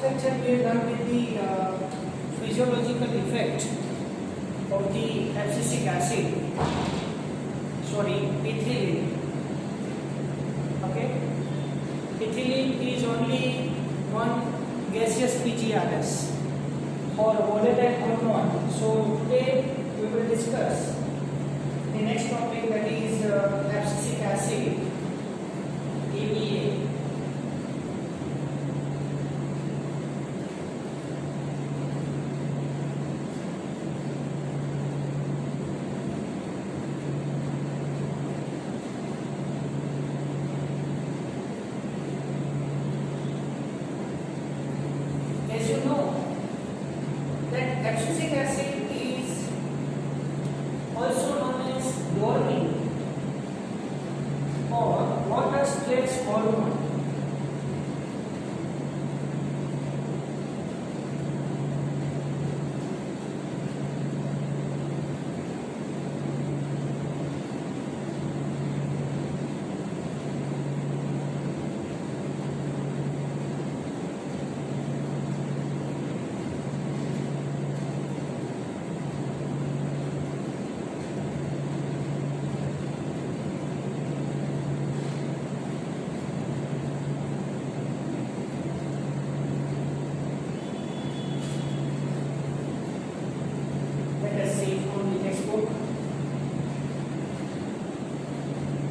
lecture we are done with the physiological effect of the abscisic acid, ethylene. Okay, ethylene is only one gaseous PGRS or volatile hormone. So today we will discuss the next topic, that is abscisic acid, ABA. As you know that abscisic acid is also known as dormine or water stress hormone.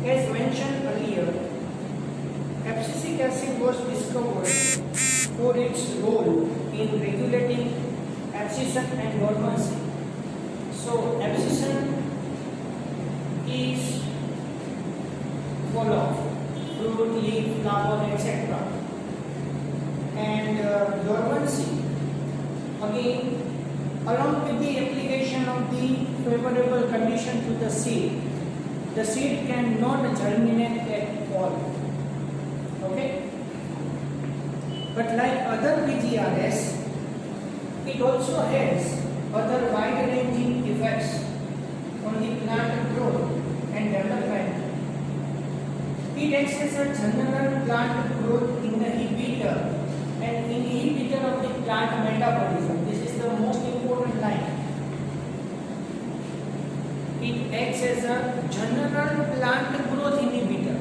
As mentioned earlier, abscisic acid was discovered for its role in regulating abscission and dormancy. So, abscission is full of fruit, leaf, flower, etc. And dormancy, again, along with the application of the favorable condition to the seed cannot germinate at all. Okay? But like other PGRS, it also has other wide-ranging effects on the plant growth and development. It acts as a general plant growth inhibitor and inhibitor of the plant metabolism. This is the most important line. It acts as a general plant growth inhibitor.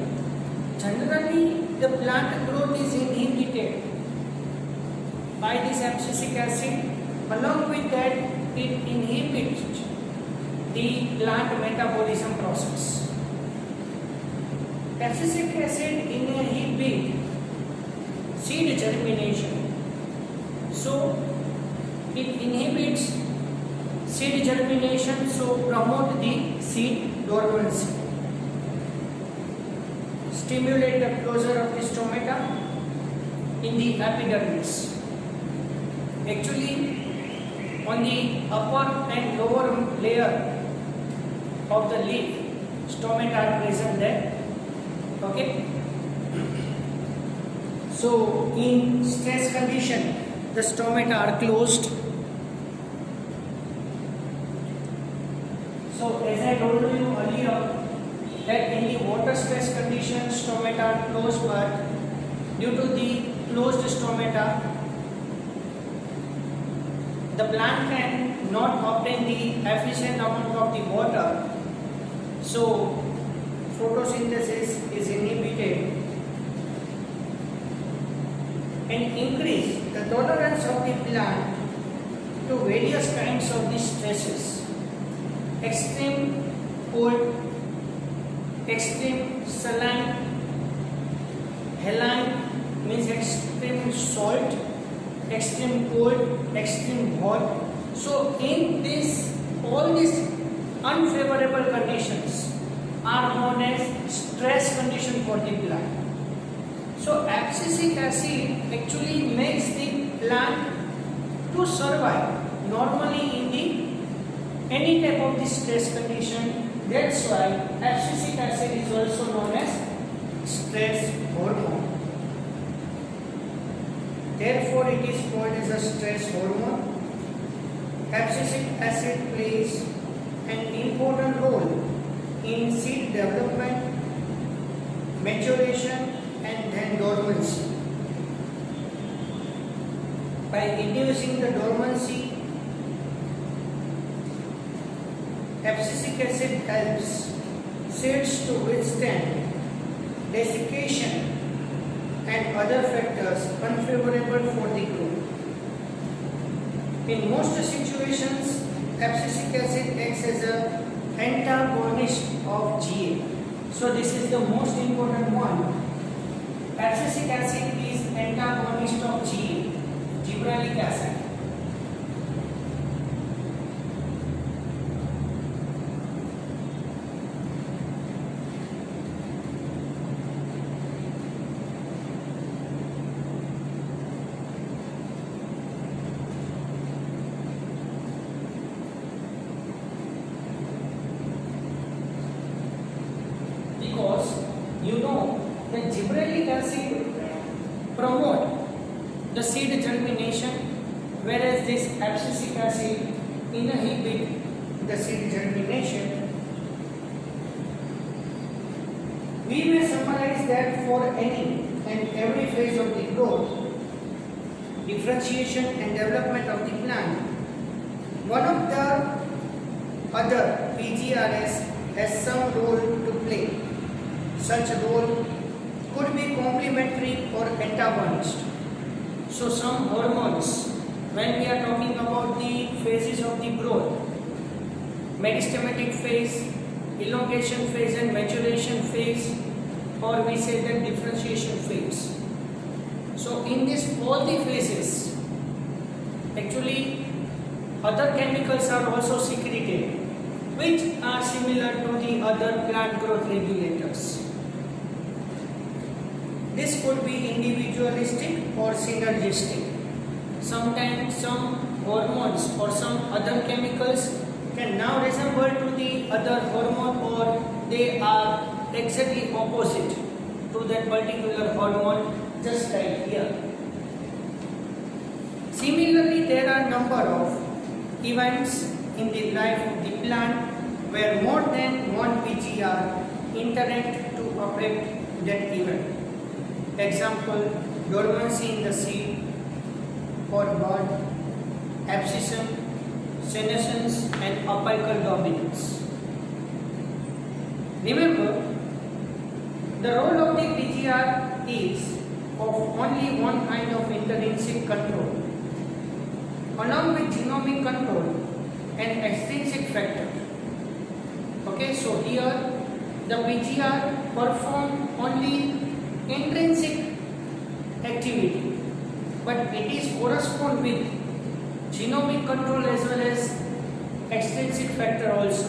Generally, the plant growth is inhibited by this abscisic acid. Along with that, it inhibits the plant metabolism process. Abscisic acid inhibits seed germination. So, it inhibits seed germination, so promote the seed dormancy. Stimulate the closure of the stomata in the epidermis. Actually, on the upper and lower layer of the leaf, stomata are present there. Okay. So, in stress condition, the stomata are closed. So, as I told you earlier, that in the water stress condition, stomata are closed, but due to the closed stomata, the plant can not obtain the efficient amount of the water. So, photosynthesis is inhibited and increase the tolerance of the plant to various kinds of the stresses. Extreme cold, extreme saline, haline means extreme salt, extreme cold, extreme hot. So in this, all these unfavorable conditions are known as stress condition for the plant. So abscisic acid actually makes the plant to survive normally in the any type of the stress condition. That's why abscisic acid is also known as stress hormone. Therefore, it is called as a stress hormone. Abscisic acid plays an important role in seed development, maturation, and then dormancy. by inducing the dormancy. Abscisic acid helps seeds to withstand desiccation and other factors unfavorable for the growth. In most situations, abscisic acid acts as an antagonist of GA. So this is the most important one. Abscisic acid is antagonist of GA, gibberellic acid. Because you know that gibberellic acid promote the seed germination, whereas this abscisic acid inhibit the seed germination. We may summarize that for any and every phase of the growth, differentiation and development of the plant, one of the other PGRS has some role to play. Such role could be complementary or antagonist. So some hormones, when we are talking about the phases of the growth, meristematic phase, elongation phase and maturation phase, or we say that differentiation phase. So in this all the phases, actually other chemicals are also secreted, which are similar to the other plant growth regulators. This could be individualistic or synergistic. Sometimes some hormones or some other chemicals can now resemble to the other hormone, or they are exactly opposite to that particular hormone, just like here. Similarly, there are number of events in the life of the plant where more than one PGR interact to affect that event. Example, dormancy in the seed or bud, abscission, senescence and apical dominance. Remember, the role of the PGR is of only one kind of intrinsic control, along with genomic control and extrinsic factor. Okay, so here the PGR perform only intrinsic activity, but it is correspond with genomic control as well as extrinsic factor also.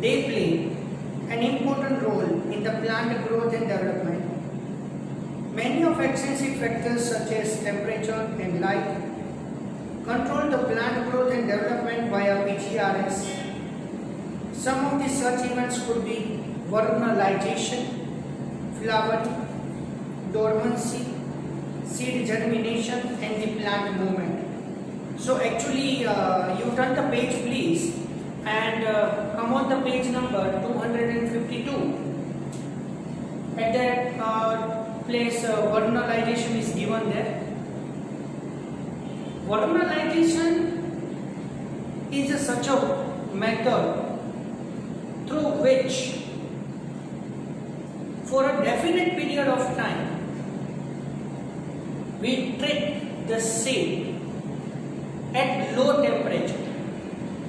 They play an important role in the plant growth and development. Many of extrinsic factors such as temperature and light control the plant growth and development via PGRS. Some of the such events could be vernalization, flowering, dormancy, seed germination and the plant movement. So actually you turn the page please and come on the page number 252. At that place vernalization is given there. Vernalization is such a method through which for a definite period of time we treat the seed at low temperature.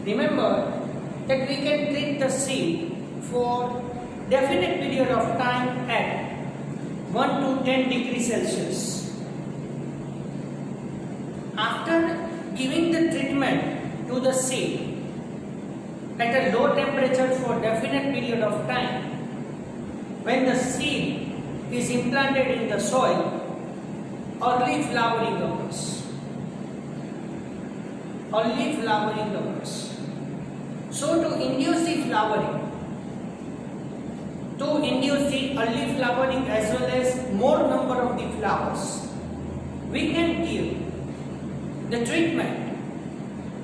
Remember that we can treat the seed for definite period of time at 1 to 10 degrees Celsius. After giving the treatment to the seed at a low temperature for definite period of time, when the seed is implanted in the soil, early flowering occurs. Early flowering occurs. So to induce the flowering, to induce the early flowering as well as more number of the flowers, we can give the treatment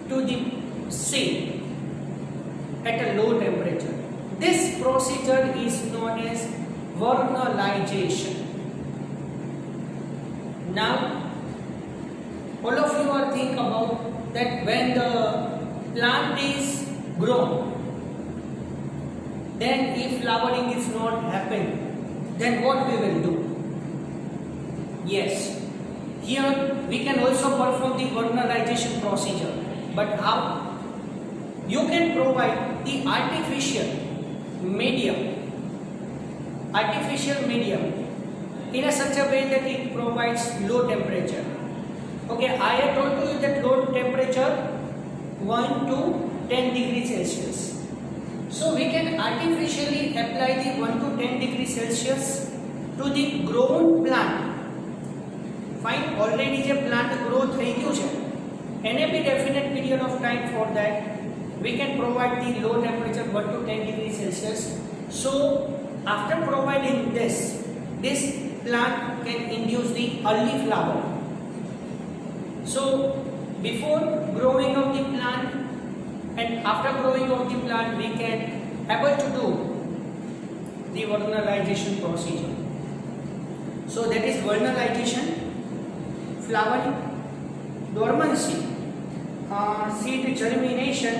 to the seed at a low temperature. This procedure is known as vernalization. Now all of you are think about that when the plant is grown, then if flowering is not happen, then what we will do? Yes, here we can also perform the vernalization procedure, but how? You can provide the artificial medium in a such a way that it provides low temperature. Okay, I have told you that low temperature 1 to 10 degrees Celsius. So we can artificially apply the 1 to 10 degrees Celsius to the grown plant. Fine, already the plant grow થઈ ગયું છે, એને બી definite period of time for that we can provide the low temperature 1 to 10 degrees Celsius. So after providing this plant can induce the early flower. So before growing of the plant and after growing of the plant we can able to do the vernalization procedure. So that is vernalization, flowering, dormancy, seed germination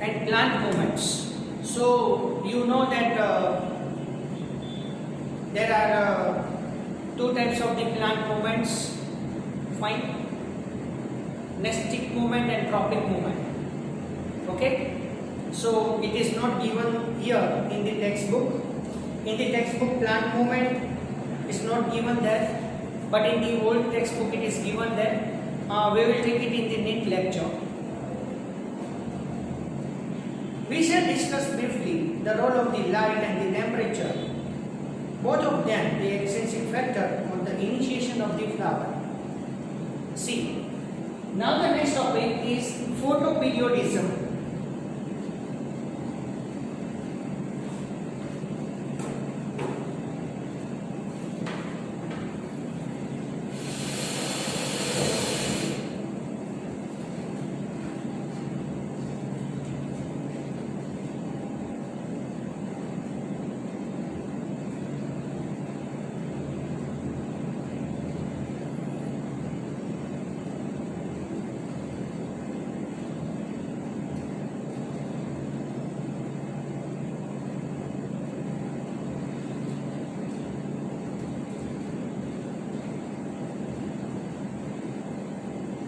and plant movements. So you know that there are two types of the plant movements, fine, nestic movement and tropic movement. Okay, so it is not given here in the textbook. In the textbook plant movement is not given there, but in the old textbook it is given there. We will take it in the next lecture. We shall discuss briefly the role of the light and the temperature. Both of them play an essential factor on the initiation of the flower. See, now the next topic is photoperiodism.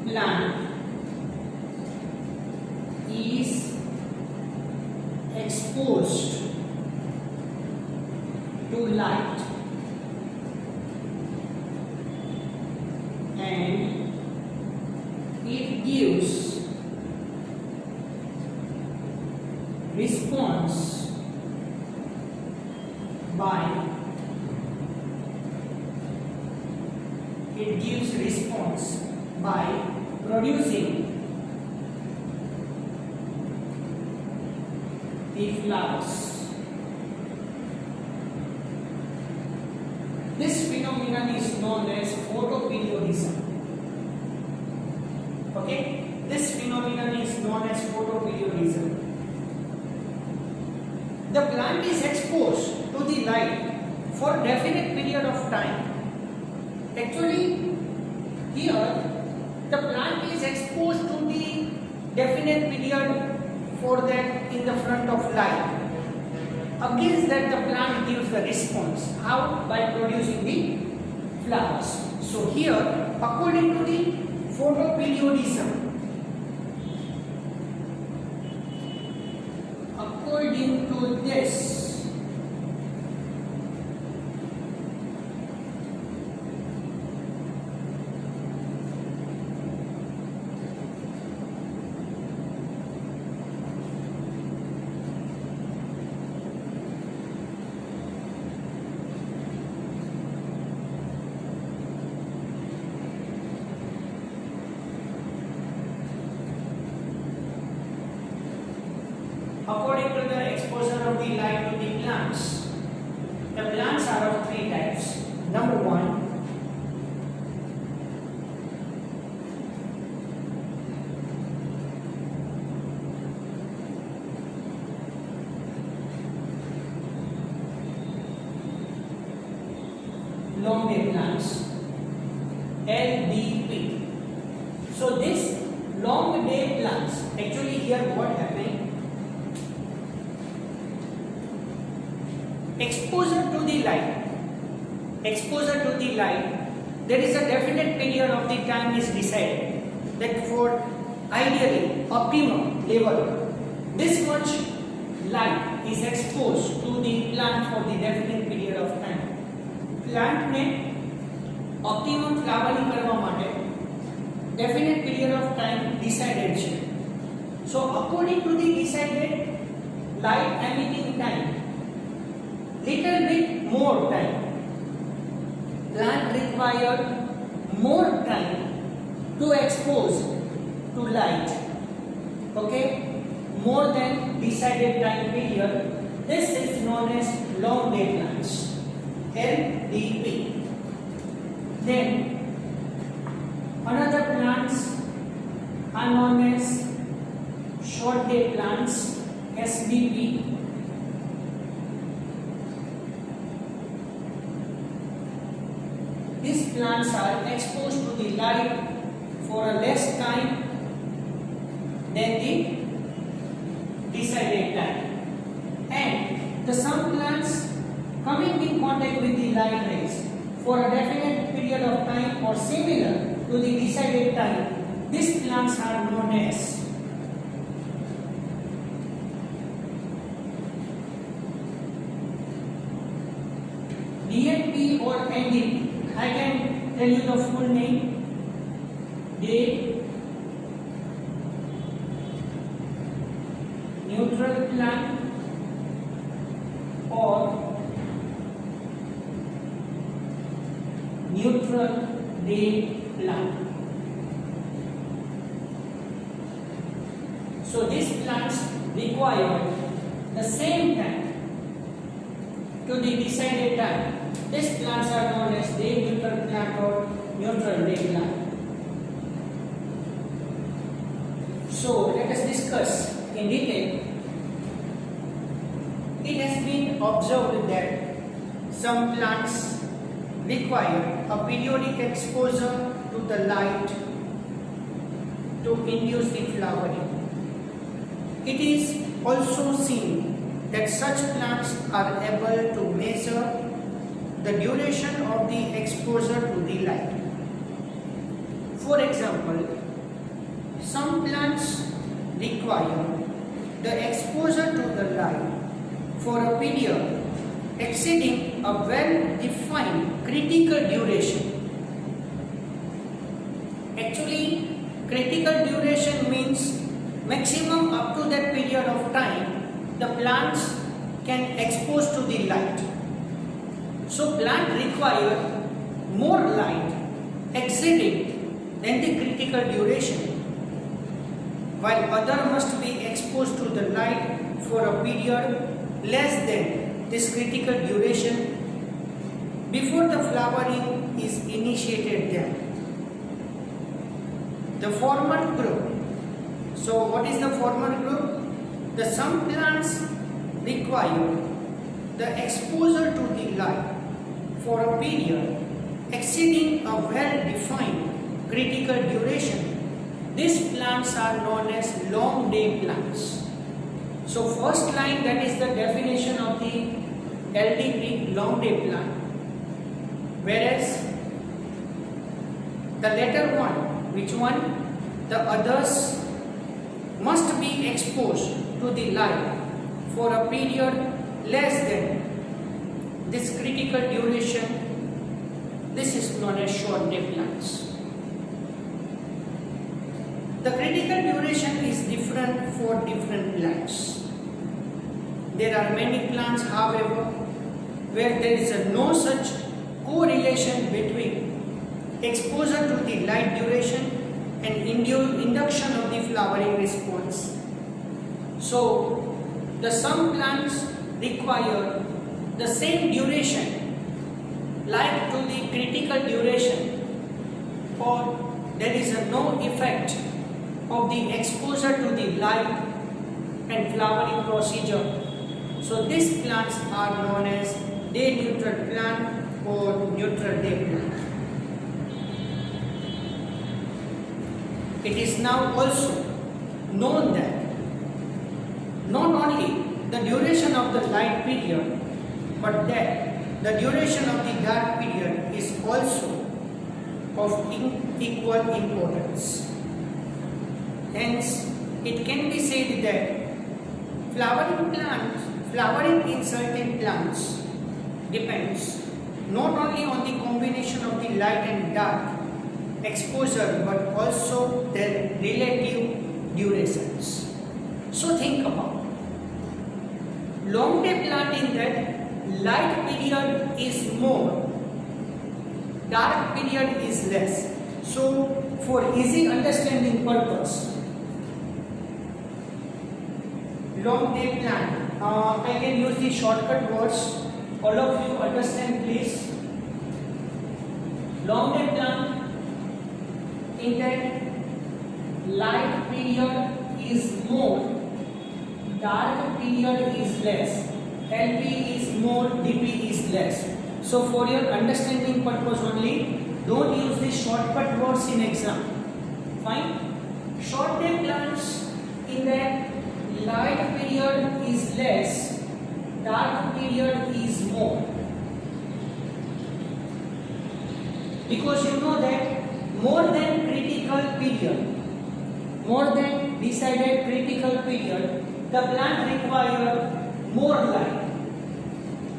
Plant is exposed to light and it gives response by producing the flowers. This phenomenon is known as photoperiodism. Okay, this phenomenon is known as photoperiodism. The plant is exposed to the light for a definite period of time. Actually, here the plant is exposed to the definite period for that in the front of light. Against that the plant gives the response. How? By producing the flowers. So here, according to the photoperiodism, according to this, according to the exposure of the light to the plants are of three types. Number one, long day plants. LDP. So this long day plants, actually here what happened? Exposure to the light, there is a definite period of the time is decided that for ideally optimum level, this much light is exposed to the plant for the definite period of time. Plant ने optimum flowering करवा माटे definite period of time decided છે. So according to the decided light emitting time, little bit more time, plant require more time to expose to light, okay, more than decided time period. This is known as long day plants, LDP. Then another plants are known as short day plants, SBP. These plants are exposed to the light for a less time than the decided time, and some plants coming in contact with the light rays for a definite period of time or similar to the decided time. These plants are known as DNP or NDP. I can tell you the full name. Day neutral plant or neutral day plant. So these plants require the same time to the decided time. These plants are known as day neutral plant or neutral day plant. So let us discuss in detail. It has been observed that some plants require a periodic exposure to the light to induce the flowering. It is also seen that such plants are able to measure the duration of the exposure to the light. For example, some plants require the exposure to the light for a period exceeding a well-defined critical duration. Actually, critical duration means maximum up to that period of time the plants can expose to the light. So plant require more light exceeding than the critical duration, while other must be exposed to the light for a period less than this critical duration before the flowering is initiated there. The former group. So what is the former group? The some plants require the exposure to the light for a period exceeding a well-defined critical duration. These plants are known as long day plants. So first line, that is the definition of the LDP, long day plant. Whereas the latter one, which one? The others must be exposed to the light for a period less than this critical duration. This is known as short day plants. The critical duration is different for different plants. There are many plants, however, where there is no such correlation between exposure to the light duration and induction of the flowering response. So, the some plants require the same duration like to the critical duration, or there is no effect of the exposure to the light and flowering procedure. So these plants are known as day neutral plant or neutral day plant. it is now also known that not only the duration of the light period, but that the duration of the dark period is also of equal importance. Hence, it can be said that flowering in certain plants depends not only on the combination of the light and dark exposure, but also their relative durations. So think about long day plant in that light period is more, dark period is less. So for easy understanding purpose, long day plant, I can use the shortcut words. All of you understand please. Long day plant in that light period is more, dark period is less, LP is more, DP is less. So for your understanding purpose only, don't use the shortcut words in exam. Fine? Short day plants in that light period is less, dark period is more. Because you know that more than critical period, more than decided critical period, the plant require more light.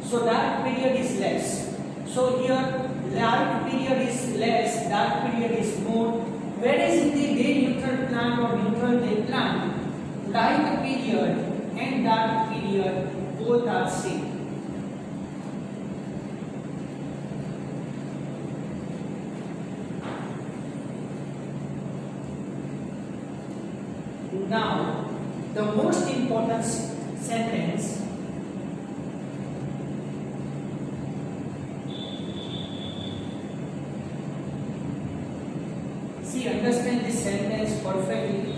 So dark period is less. So here light period is less, dark period is more. Whereas in the day neutral plant or neutral day plant, light period and dark period both are same. Now, the most important sentence see, understand this sentence perfectly.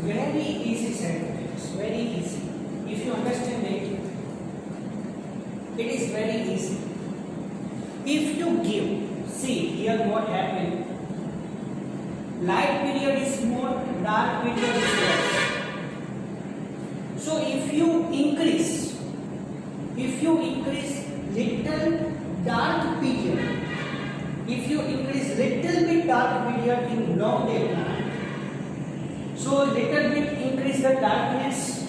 Very easy sentence, very easy. If you understand it, it is very easy. If you give, see here what happened. Light period is more, dark period is less. So if you increase little dark period, if you increase little bit dark period in long day plant, So little bit increase the darkness.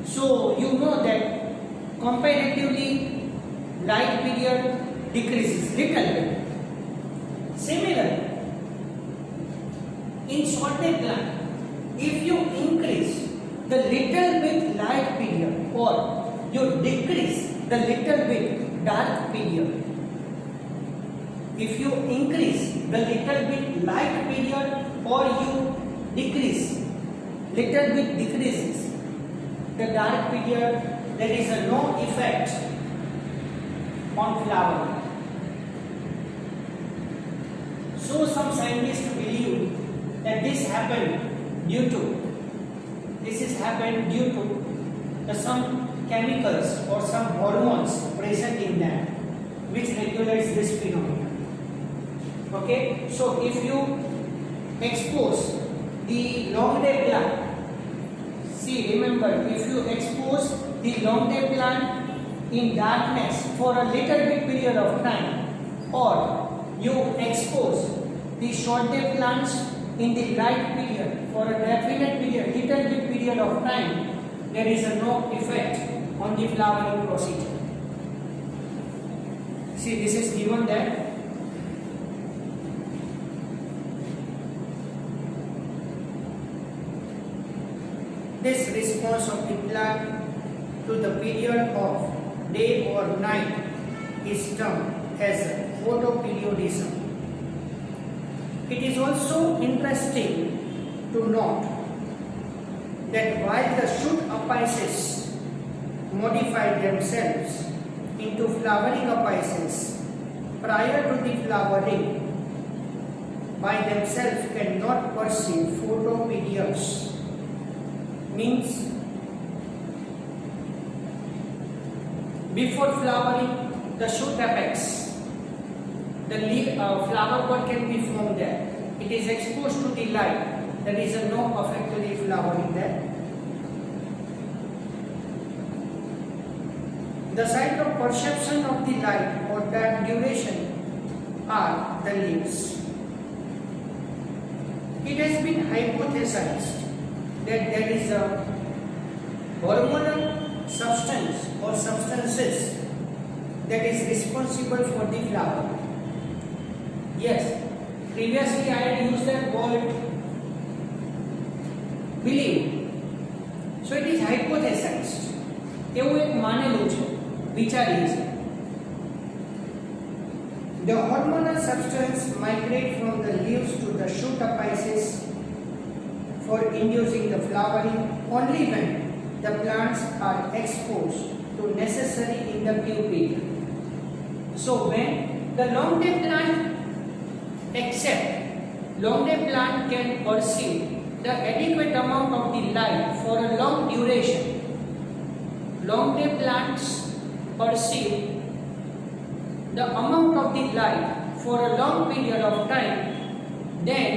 So you know that comparatively light period decreases little bit. Similarly, in shorted plant, if you increase the little bit light period or you decrease the little bit dark period, if you increase the little bit light period or you decrease little bit decreases the dark period, there is a no effect on flowering. So some scientists believe that this is happened due to some chemicals or some hormones present in them which regulates this phenomenon. Okay, so if you expose the long day plant, see, remember, if you expose the long day plant in darkness for a little bit period of time, or you expose the short day plants in the light period for a definite period, little bit period of time, there is no effect on the flowering procedure. See, this is given that this response of the plant to the period of day or night is termed as photoperiodism. It is also interesting to note that while the shoot apices modify themselves into flowering apices prior to the flowering, by themselves cannot perceive photoperiods. Means before flowering, the shoot apex, the flower bud can be formed there. It is exposed to the light. There is no effect to the flowering there. The site of perception of the light or that duration are the leaves. It has been hypothesized that there is a hormonal substance or substances that is responsible for the flower. Yes, previously I had used that word believe. So it is hypothesized. એવું એક માનેલું છે, વિચારીએ છે. The hormonal substance migrate from the leaves to the shoot apices for inducing the flowering only when the plants are exposed to necessary inductive period. So when the long day plant plant can perceive the adequate amount of the light for a long duration. Long day plants perceive the amount of the light for a long period of time, then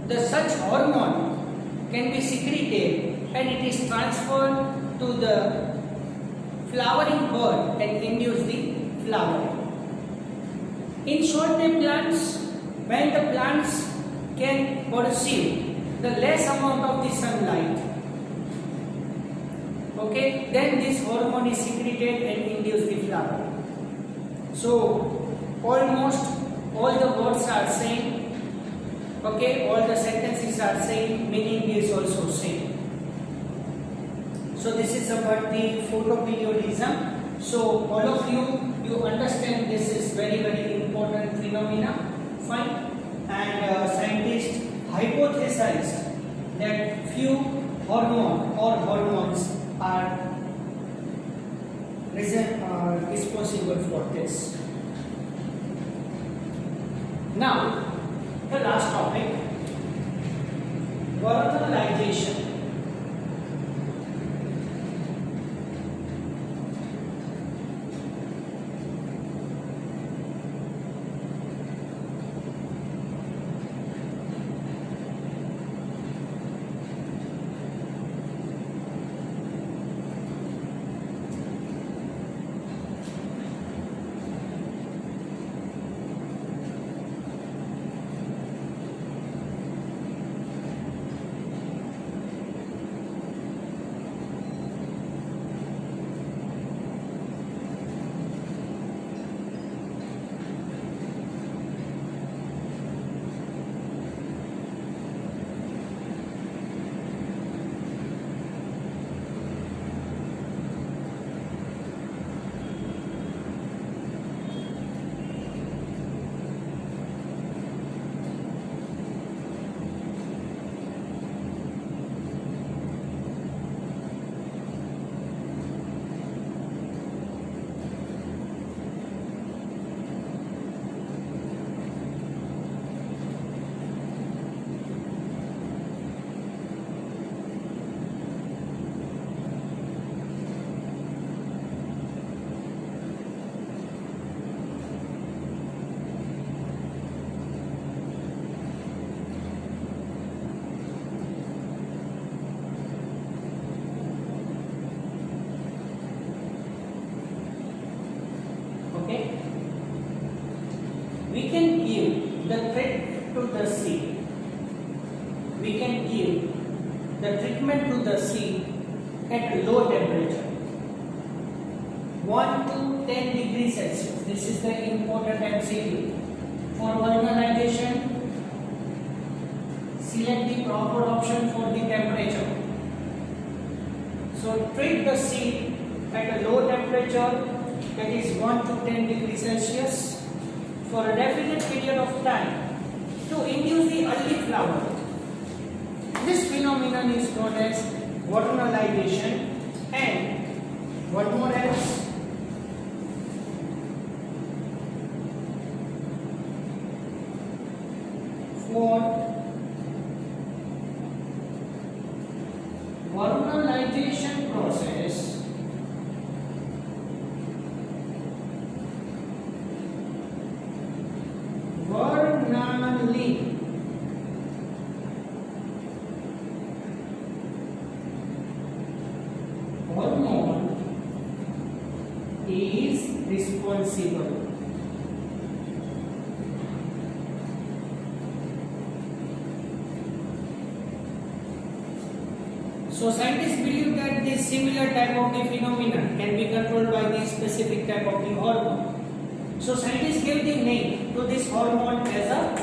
the such hormone can be secreted and it is transferred to the flowering bud and induce the flowering. In short day plants, when the plants can perceive the less amount of the sunlight, okay, then this hormone is secreted and induce the flowering. So almost all the words are same, okay, all the sentences are same, meaning is also same. So this is about the photoperiodism. So all of you understand this is very important phenomena, fine. And scientists hypothesized that few hormones are responsible for this. Now, the last topic, vernalization. we can give the treatment to the seed at low temperature, 1 to 10 degrees Celsius. This is the important MCQ. For vulcanization, select the proper option for the temperature. So treat the seed at a low temperature, that is 1 to 10 degrees Celsius, for a definite period of time to induce the early flower. This phenomenon is known as vernalization. And one more else, for vernalization process, vernally hormone is responsible. So scientists believe that this similar type of the phenomenon can be controlled by the specific type of the hormone. So scientists gave the name to this hormone as a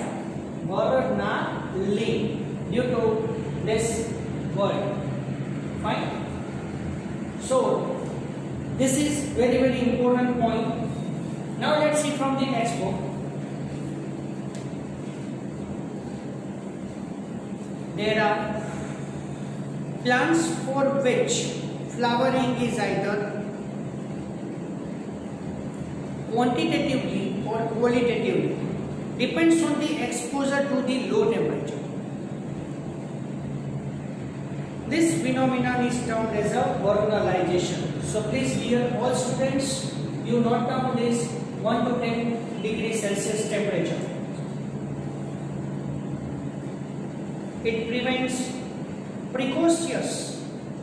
vernalin due to this word. Fine. So this is very important point. Now let's see from the textbook. There are plants for which flowering is either quantitatively or qualitatively, depends on the exposure to the low temperature. This phenomenon is termed as a vernalization. So please dear all students, you note down this 1 to 10 degrees Celsius temperature. It prevents precocious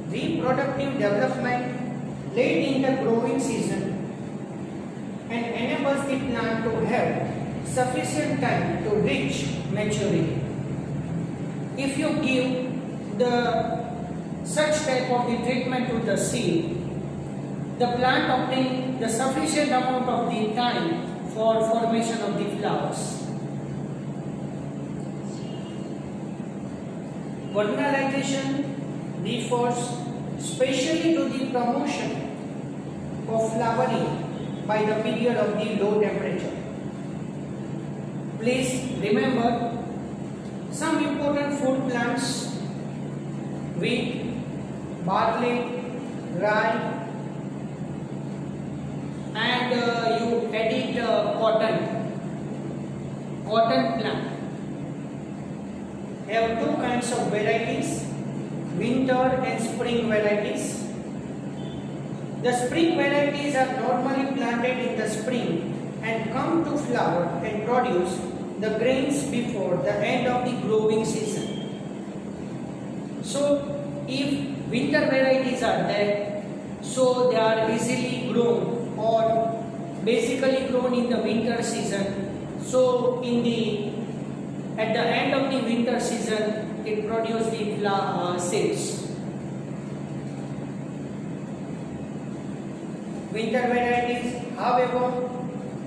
reproductive development late in the growing season and enables the plant to have sufficient time to reach maturity. If you give such type of the treatment to the seed, the plant obtains the sufficient amount of the time for formation of the flowers. Vernalization refers specially to the promotion of flowering by the period of the low temperature. Please remember some important food plants: wheat, barley, rye, and you added cotton plant. Have two kinds of varieties, winter and spring varieties. The spring varieties are normally planted in the spring and come to flower and produce the grains before the end of the growing season. So if winter varieties are there, so they are easily grown or basically grown in the winter season. So at the end of the winter season, it produces the seeds. Winter varieties, however,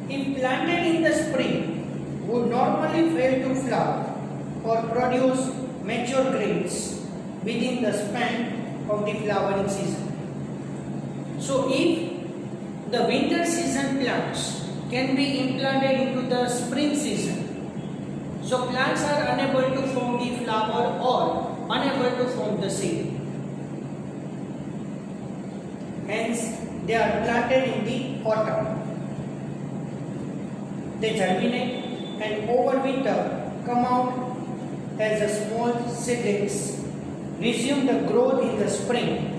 if planted in the spring, would normally fail to flower or produce mature grains within the span of the flowering season. So if the winter season plants can be implanted into the spring season, so plants are unable to form the flower or unable to form the seed. Hence, they are planted in the autumn. They germinate and over winter come out as a small seedlings, resume the growth in the spring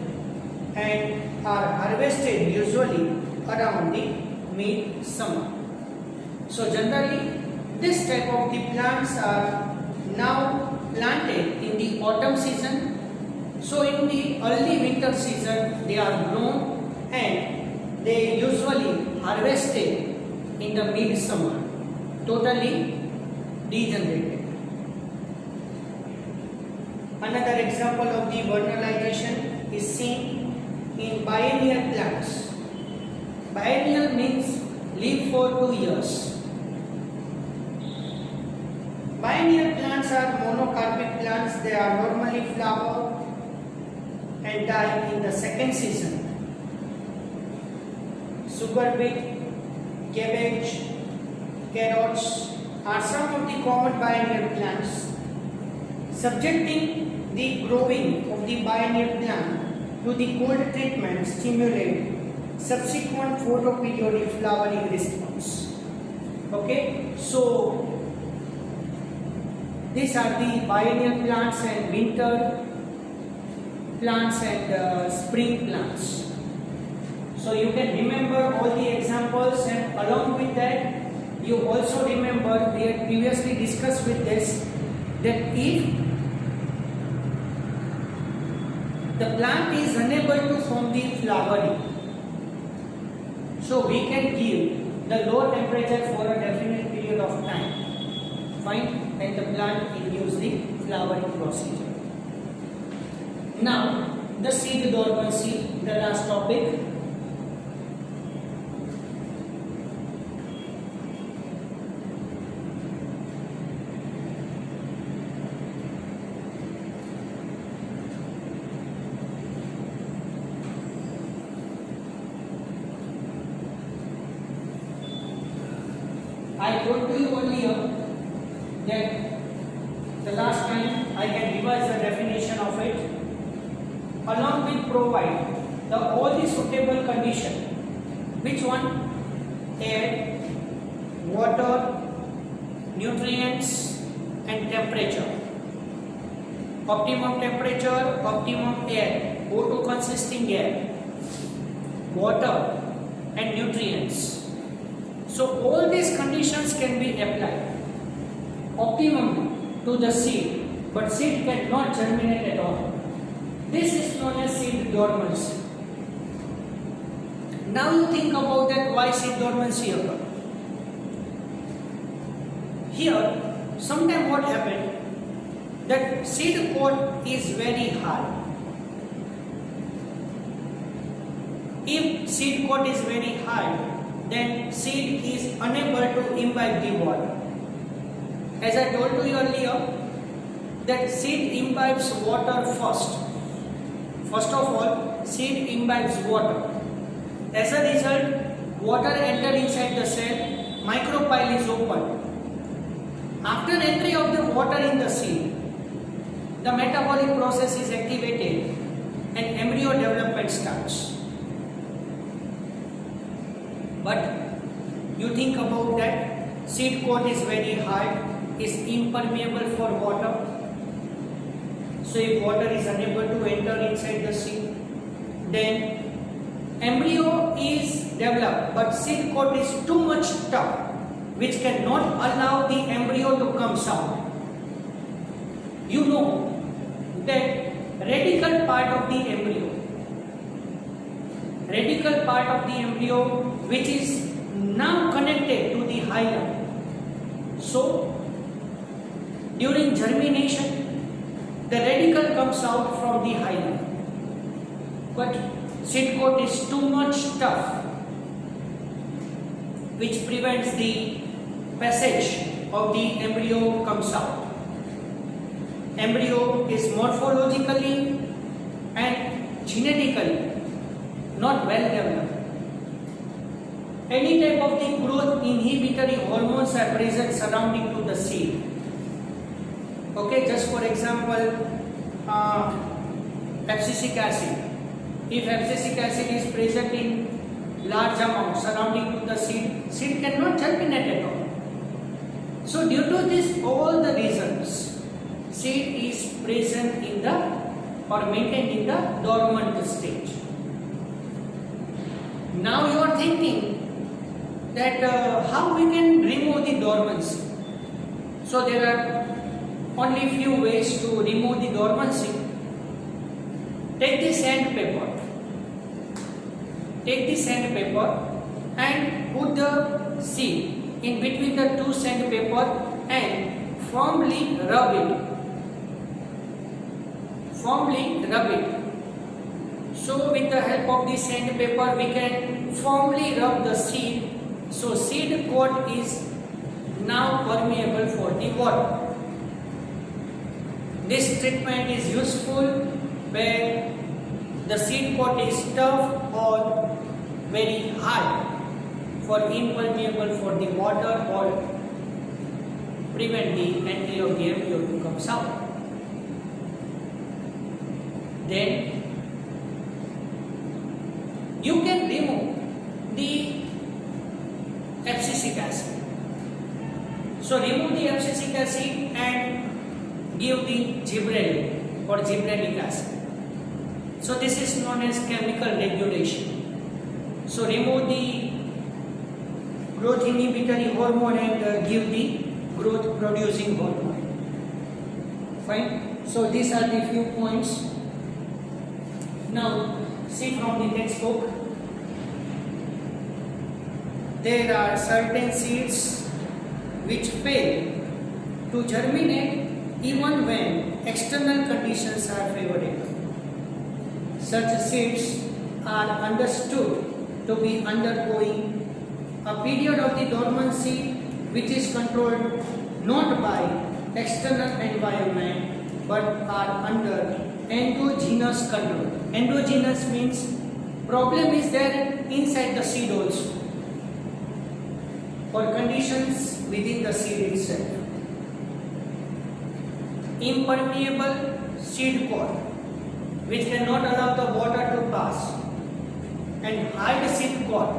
and are harvested usually around the mid-summer. So generally, this type of the plants are now planted in the autumn season. So in the early winter season, they are grown and they usually harvested in the mid-summer, totally degenerated. Another example of the vernalization is seen in biennial plants. Biennial means live for 2 years. Biennial plants are monocarpic plants. They are normally flower and die in the second season. Sugar beet, cabbage, carrots are some of the common biennial plants. Subjecting the growing of the biennial plant to the cold treatment stimulate subsequent photoperiodic flowering response. Okay, so these are the biennial plants and winter plants and spring plants. So you can remember all the examples, and along with that you also remember we had previously discussed with this that if the plant is unable to form the flowering, so we can give the low temperature for a definite period of time. Fine, and the plant induce the flowering procedure. Now, the seed dormancy, the last topic. I told to you earlier that the last time I can revise the definition of it. Along with provide all the suitable condition. Which one? Air, water, nutrients and temperature. Optimum temperature, optimum air, O2 consisting air, water and nutrients. So all these conditions can be applied optimally to the seed, but seed cannot germinate at all. This is known as seed dormancy. Now you think about that, why seed dormancy occur. Here, sometimes what happened, that seed coat is very hard. If seed coat is very hard, then seed is unable to imbibe the water. As I told you earlier, that seed imbibes water first. First of all, seed imbibes water. As a result, water enters inside the cell, micropyle is open. After entry of the water in the seed, the metabolic process is activated and embryo development starts. But you think about that, seed coat is very hard, is impermeable for water. So if water is unable to enter inside the seed, then embryo is developed, but seed coat is too much tough, which cannot allow the embryo to come out. You know that radical part of the embryo, which is now connected to the hilum. So during germination, the radical comes out from the hilum, but seed coat is too much tough, which prevents the passage of the embryo comes out. Embryo is morphologically and genetically not well developed. Any type of the growth inhibitory hormones are present surrounding to the seed. Okay, just for example, abscisic acid. If abscisic acid is present in large amount surrounding to the seed, seed cannot germinate at all. So due to this, all the reasons, seed is present in the or maintained in the dormant stage. Now you are thinking that how we can remove the dormancy. So there are only few ways to remove the dormancy. Take the sandpaper. And put the seed in between the two sandpaper and firmly rub it. firmly rub it. So with the help of the sandpaper we can firmly rub the seed. So seed coat is now permeable for the water. This treatment is useful where the seed coat is tough or very hard, for impermeable for the water or prevent the entry of the embryo to come out. Then you can remove the abscisic acid. So remove the abscisic acid and give the gibberellic or gibberellic acid. So this is known as chemical regulation. So remove the growth inhibitory hormone and give the growth producing hormone. Fine. So these are the few points. Now see from the textbook. There are certain seeds which fail to germinate even when external conditions are favorable. Such seeds are understood to be undergoing a period of the dormancy which is controlled not by external environment but are under endogenous control. Endogenous means problem is there inside the seed also, or conditions within the seed itself. Impermeable seed coat which cannot allow the water to pass, and hard seed coat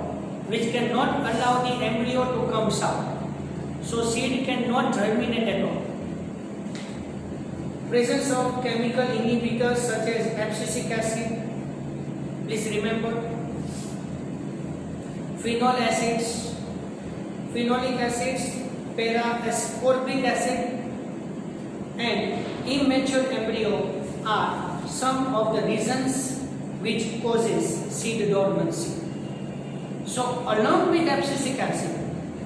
which cannot allow the embryo to come out. So seed cannot germinate at all. Presence of chemical inhibitors such as abscisic acid, please remember, phenol acids, phenolic acids, para-ascorbic acid, and immature embryo are some of the reasons which causes seed dormancy. So along with abscisic acid,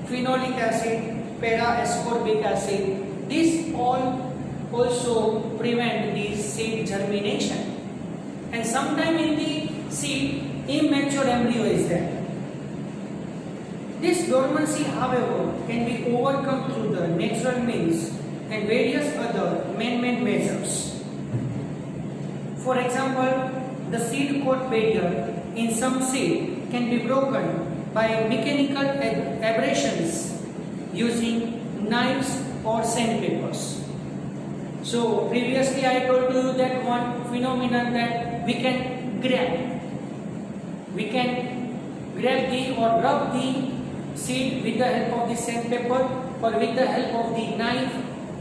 phenolic acid, para-ascorbic acid, these all also prevent the seed germination. And sometime in the seed, immature embryo is there. This dormancy, however, can be overcome through the natural means and various other man-made measures. For example, the seed coat barrier in some seed can be broken by mechanical abrasions using knives or sandpapers. So previously I told you that one phenomenon that we can grab the or rub the seed with the help of the sandpaper, or with the help of the knife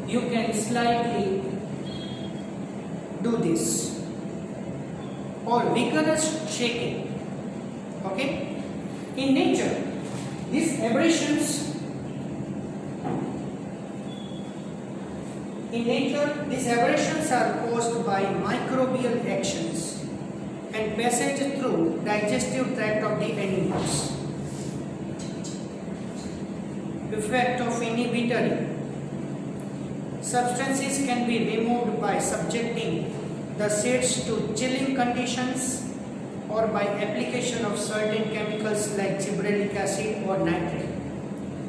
you can slightly do this, or vigorous shaking. Okay, in nature these abrasions are caused by microbial actions and passage through digestive tract of the animals. Effect of inhibitory substances can be removed by subjecting the seeds to chilling conditions or by application of certain chemicals like gibberellic acid or nitrate.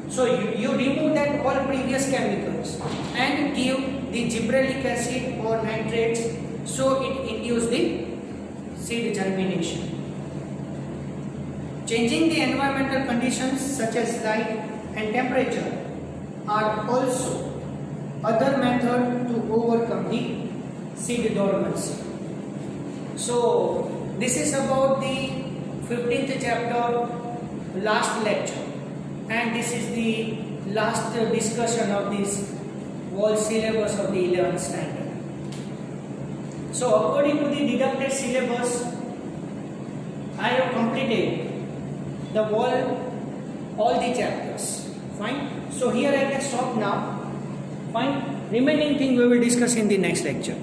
So you remove that all previous chemicals and give the gibberellic acid or nitrates, so it induces the seed germination. Changing the environmental conditions such as light and temperature are also other method to overcome the seed dormancy. So this is about the 15th chapter, last lecture, and this is the last discussion of this whole syllabus of the 11th standard. So according to the deducted syllabus, I have completed the all the chapters. Fine. So here I can stop now. Fine. Remaining thing we will discuss in the next lecture.